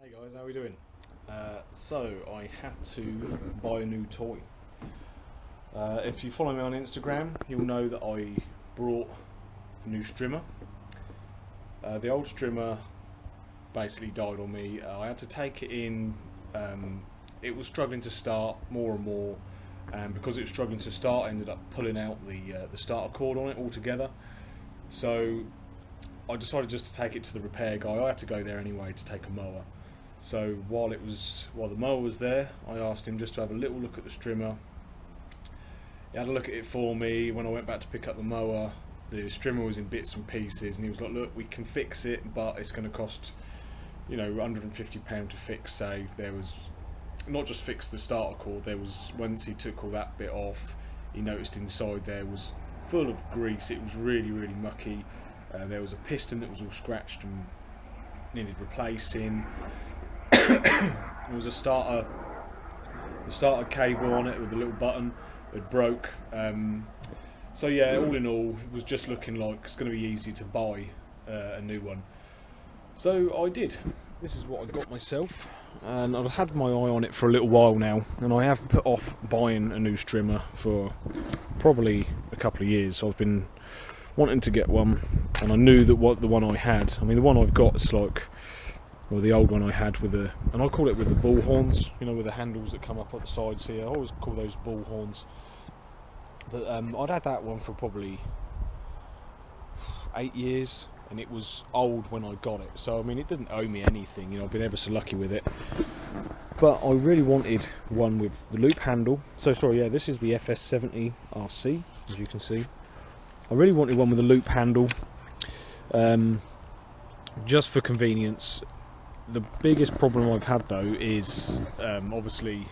Hey guys, how are we doing? So I had to buy a new toy. If you follow me on Instagram, you'll know that I brought a new Strimmer. The old Strimmer basically died on me. I had to take it in. It was struggling to start more and more, and because it was struggling to start, I ended up pulling out the starter cord on it altogether. So I decided just to take it to the repair guy. I had to go there anyway to take a mower. So while the mower was there, I asked him just to have a little look at the Strimmer. He had a look at it for me. When I went back to pick up the mower, the Strimmer was in bits and pieces, and he was like, "Look, we can fix it, but it's going to cost, £150 to fix." Say there was not just fix the starter cord. There was, once he took all that bit off, he noticed inside there was full of grease. It was really mucky. There was a piston that was all scratched and needed replacing. There was a starter cable on it with a little button that broke. So yeah, all in all, it was just looking like it's going to be easy to buy a new one. So I did. This is what I got myself, and I've had my eye on it for a little while now, and I have put off buying a new Strimmer for probably a couple of years. So I've been wanting to get one, and I knew that the one I had, the one I've got is like, well, the old one I had with the, and I call it with the bull horns, with the handles that come up at the sides here. I always call those bull horns. But I'd had that one for probably 8 years, and it was old when I got it. So it didn't owe me anything. I've been ever so lucky with it. But I really wanted one with the loop handle. So sorry, yeah, this is the FS70 RC, as you can see. I really wanted one with a loop handle, just for convenience. The biggest problem I've had though is obviously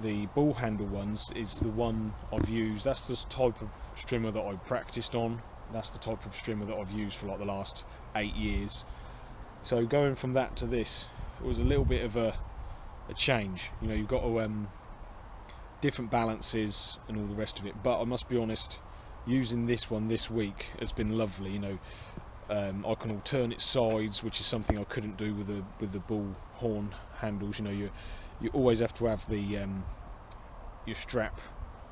the ball handle ones is the one I've used. That's the type of Strimmer that I practiced on. That's the type of Strimmer that I've used for like the last 8 years. So going from that to this, it was a little bit of a change. You've got to different balances and all the rest of it. But I must be honest, using this one this week has been lovely. I can alternate sides, which is something I couldn't do with the bull horn handles. You always have to have the your strap,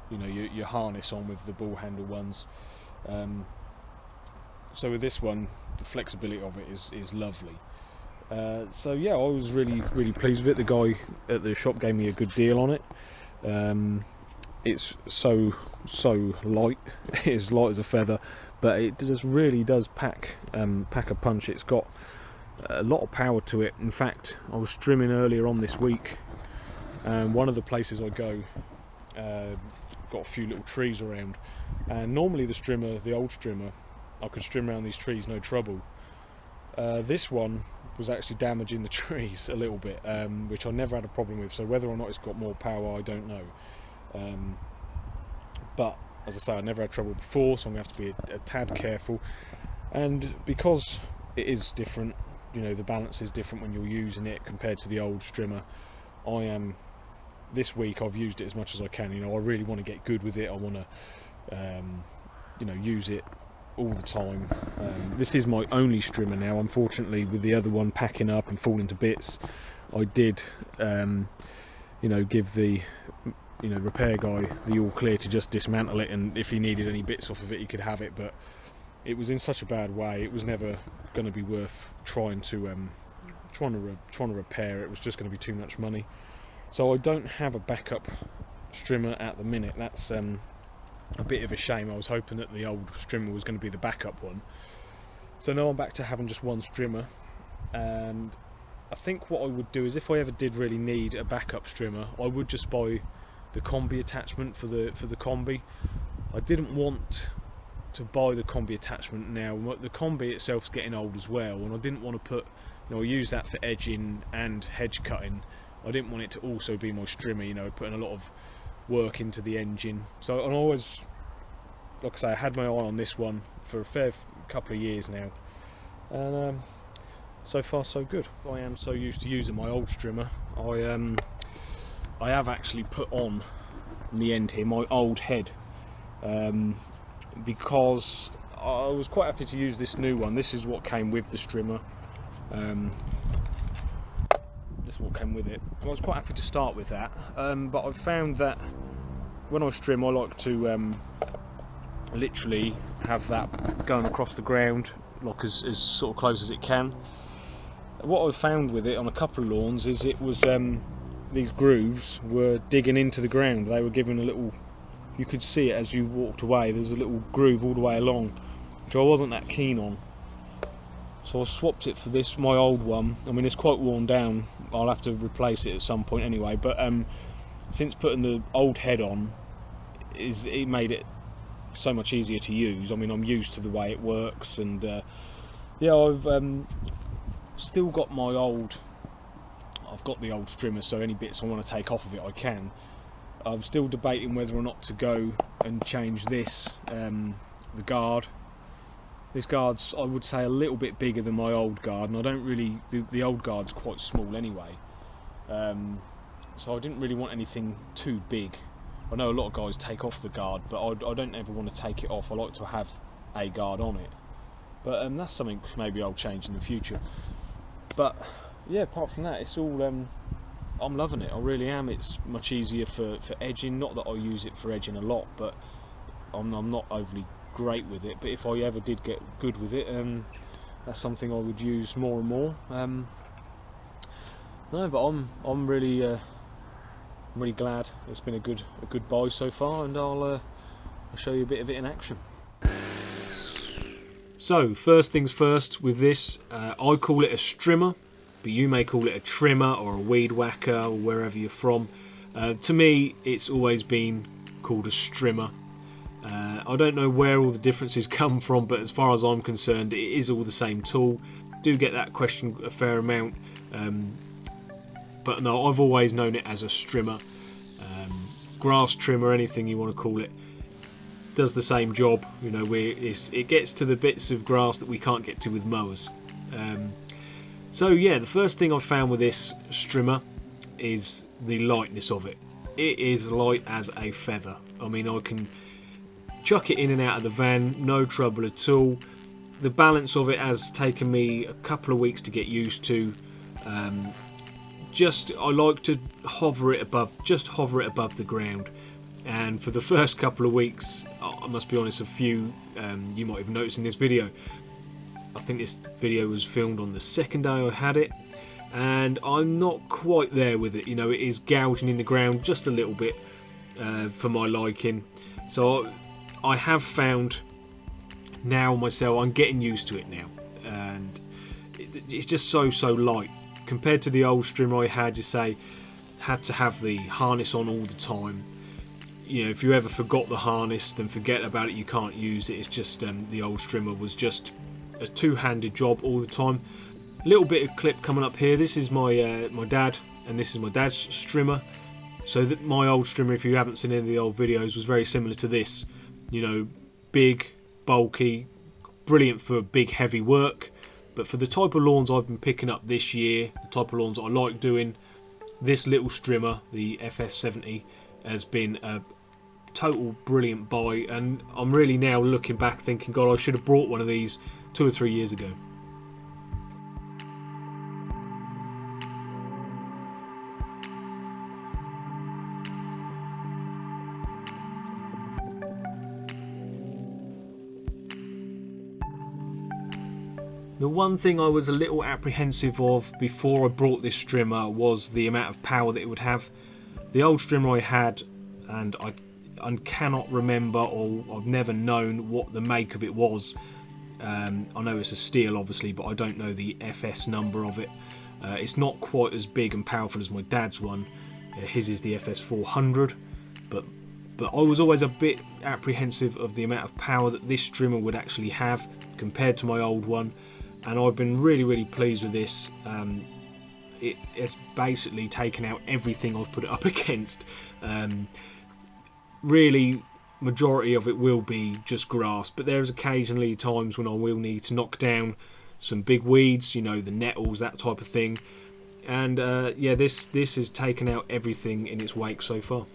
your harness on with the bull handle ones. So with this one, the flexibility of it is lovely. So yeah, I was really pleased with it. The guy at the shop gave me a good deal on it. It's so light. It's light as a feather, but it just really does pack a punch. It's got a lot of power to it. In fact, I was strimming earlier on this week, and one of the places I go got a few little trees around, and normally the old Strimmer, I could strim around these trees no trouble. This one was actually damaging the trees a little bit, which I never had a problem with. So whether or not it's got more power, I don't know. But as I say, I never had trouble before, so I'm going to have to be a tad careful. And because it is different, the balance is different when you're using it compared to the old Strimmer. This week I've used it as much as I can. I really want to get good with it. I want to, use it all the time. This is my only Strimmer now. Unfortunately, with the other one packing up and falling to bits, I did, give the repair guy the all clear to just dismantle it, and if he needed any bits off of it, he could have it. But it was in such a bad way, it was never going to be worth trying to repair. It was just going to be too much money. So I don't have a backup Strimmer at the minute. That's a bit of a shame. I was hoping that the old Strimmer was going to be the backup one. So now I'm back to having just one Strimmer, and I think what I would do is, if I ever did really need a backup Strimmer, I would just buy the combi attachment for the combi. I didn't want to buy the combi attachment now. The combi itself's getting old as well, and I didn't want to put, I use that for edging and hedge cutting. I didn't want it to also be my Strimmer, putting a lot of work into the engine. So I always, like I say, I had my eye on this one for a fair couple of years now, and so far so good. I am so used to using my old Strimmer. I have actually put on, in the end here, my old head, because I was quite happy to use this new one. This is what came with the Strimmer. That's what came with it. I was quite happy to start with that, but I've found that when I strim, I like to literally have that going across the ground, like as sort of close as it can. What I've found with it on a couple of lawns is it was these grooves were digging into the ground. They were giving a little, you could see it as you walked away, there's a little groove all the way along, which I wasn't that keen on. So I swapped it for this, my old one. I mean, it's quite worn down, I'll have to replace it at some point anyway, but since putting the old head on, it made it so much easier to use. I mean, I'm used to the way it works, and yeah, I've still got my old, I've got the old strimmer, so any bits I want to take off of it I can. I'm still debating whether or not to go and change this, the guard. This guard's, I would say, a little bit bigger than my old guard, and I don't really, the old guard's quite small anyway, so I didn't really want anything too big. I know a lot of guys take off the guard, but I don't ever want to take it off. I like to have a guard on it, but that's something maybe I'll change in the future. But yeah, apart from that, it's all, I'm loving it, I really am. It's much easier for edging, not that I use it for edging a lot, but I'm not overly great with it, but if I ever did get good with it, that's something I would use more and more. No, but I'm really glad. It's been a good buy so far, and I'll show you a bit of it in action. So first things first with this, I call it a strimmer, but you may call it a trimmer or a weed whacker or wherever you're from. To me, it's always been called a strimmer. I don't know where all the differences come from, but as far as I'm concerned, it is all the same tool. Do get that question a fair amount, but no, I've always known it as a strimmer. Grass trimmer, anything you want to call it, does the same job. You know, it gets to the bits of grass that we can't get to with mowers. So yeah, the first thing I've found with this strimmer is the lightness of it. It is light as a feather. I mean, I can chuck it in and out of the van, no trouble at all. The balance of it has taken me a couple of weeks to get used to. I like to hover it above the ground, and for the first couple of weeks, I must be honest, a few you might have noticed in this video, I think this video was filmed on the second day I had it, and I'm not quite there with it. You know, it is gouging in the ground just a little bit for my liking. So I have found now myself, I'm getting used to it now, and it's just so light compared to the old strimmer I had. You say had to have the harness on all the time. You know, if you ever forgot the harness, then forget about it, you can't use it. It's just the old strimmer was just a two-handed job all the time. Little bit of clip coming up here. This is my my dad, and this is my dad's strimmer. So that my old strimmer, if you haven't seen any of the old videos, was very similar to this. You know, big, bulky, brilliant for big heavy work, but for the type of lawns I've been picking up this year, the type of lawns that I like doing, this little strimmer, the FS70, has been a total brilliant buy, and I'm really now looking back thinking, God, I should have brought one of these 2 or 3 years ago. The one thing I was a little apprehensive of before I brought this strimmer was the amount of power that it would have. The old strimmer I had, and I cannot remember, or I've never known what the make of it was. I know it's a Stihl obviously, but I don't know the FS number of it. It's not quite as big and powerful as my dad's one. His is the FS400, but I was always a bit apprehensive of the amount of power that this strimmer would actually have compared to my old one. And I've been really pleased with this. It's basically taken out everything I've put it up against. Really, majority of it will be just grass, but there's occasionally times when I will need to knock down some big weeds, you know, the nettles, that type of thing. And yeah, this has taken out everything in its wake so far.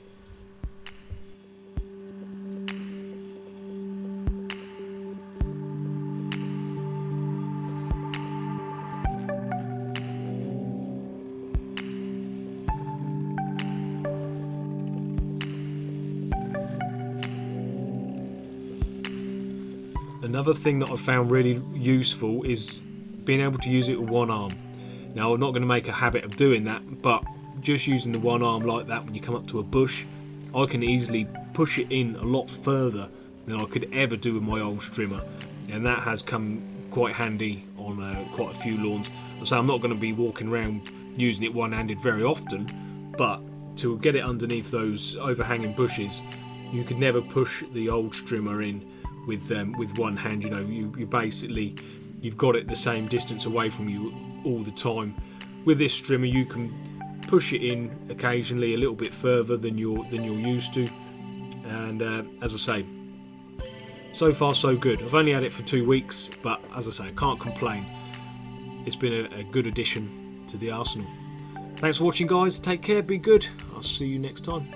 Another thing that I've found really useful is being able to use it with one arm. Now, I'm not going to make a habit of doing that, but just using the one arm like that when you come up to a bush, I can easily push it in a lot further than I could ever do with my old Strimmer, and that has come quite handy on quite a few lawns. So I'm not going to be walking around using it one-handed very often, but to get it underneath those overhanging bushes, you could never push the old Strimmer in with one hand. You know, you basically, you've got it the same distance away from you all the time. With this Strimmer, you can push it in occasionally a little bit further than you're used to, and as I say, so far so good. I've only had it for 2 weeks, but as I say, I can't complain. It's been a good addition to the arsenal. Thanks for watching, guys. Take care, be good. I'll see you next time.